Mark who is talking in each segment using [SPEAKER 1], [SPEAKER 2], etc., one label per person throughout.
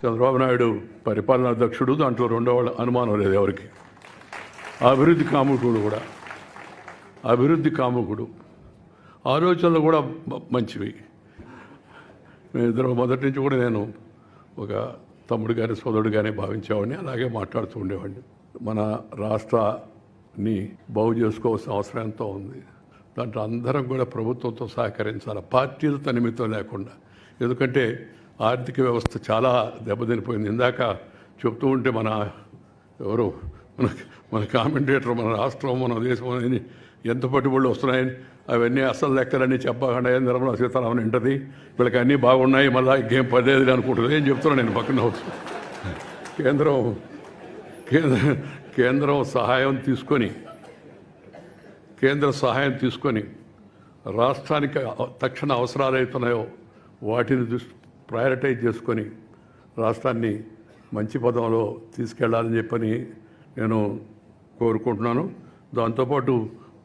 [SPEAKER 1] చంద్రబాబు నాయుడు పరిపాలనా అధ్యక్షుడు, దాంట్లో రెండో వాళ్ళ అనుమానం లేదు ఎవరికి. అభివృద్ధి కాముకుడు కూడా, అభివృద్ధి కాముకుడు, ఆలోచనలు కూడా మంచివి. మేమిద్దరం మొదటి నుంచి కూడా నేను ఒక తమ్ముడు కానీ సోదరుడు కానీ భావించేవాడిని, అలాగే మాట్లాడుతూ ఉండేవాడిని. మన రాష్ట్రాన్ని బాగు చేసుకోవాల్సిన అవసరం ఎంతో ఉంది. దాంట్లో అందరం కూడా ప్రభుత్వంతో సహకరించాలి, పార్టీలతో నిమిత్తం లేకుండా. ఎందుకంటే ఆర్థిక వ్యవస్థ చాలా దెబ్బతినిపోయింది. ఇందాక చెప్తూ ఉంటే ఎవరు మన కామెంటేటర్ మన రాష్ట్రం మన దేశం అని ఎంత పట్టుబడులు వస్తున్నాయని అవన్నీ అసలు లెక్కలన్నీ చెప్పకుండా నిర్మలా సీతారామన్ వింటది, వీళ్ళకి అన్నీ బాగున్నాయి మళ్ళీ ఇంకేం పర్లేదు అనుకుంటుంది. ఏం చెప్తున్నాను నేను పక్కన. కేంద్రం సహాయం తీసుకొని రాష్ట్రానికి తక్షణ అవసరాలు అవుతున్నాయో వాటిని ప్రయారిటైజ్ చేసుకొని రాష్ట్రాన్ని మంచి పదంలో తీసుకెళ్లాలని చెప్పని నేను కోరుకుంటున్నాను. దాంతోపాటు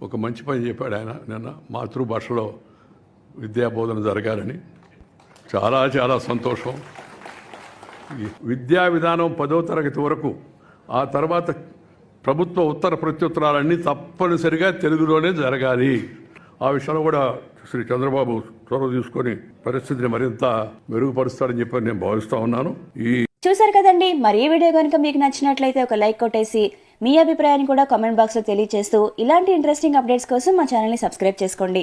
[SPEAKER 1] ఒక మంచి పని చెప్పాడు ఆయన నిన్న, మాతృభాషలో విద్యాబోధన జరగాలని. చాలా చాలా సంతోషం. విద్యా విధానం 10వ తరగతి వరకు, ఆ తర్వాత ప్రభుత్వ ఉత్తర ప్రత్యుత్తరాలన్నీ తప్పనిసరిగా తెలుగులోనే జరగాలి. ఆ విషయంలో కూడా శ్రీ చంద్రబాబు చొరవ తీసుకొని పరిస్థితిని మరింత మెరుగుపరుస్తాడని చెప్పి నేను భావిస్తా ఉన్నాను.
[SPEAKER 2] చూసారు కదండి, మరి ఈ వీడియో కనుక మీకు నచ్చినట్లయితే ఒక లైక్ కొట్టేసి మీ అభిప్రాయాన్ని కూడా కామెంట్ బాక్స్ లో తెలియజేస్తూ ఇలాంటి ఇంట్రెస్టింగ్ అప్డేట్స్ కోసం మా ఛానల్ ని సబ్స్క్రైబ్ చేసుకోండి.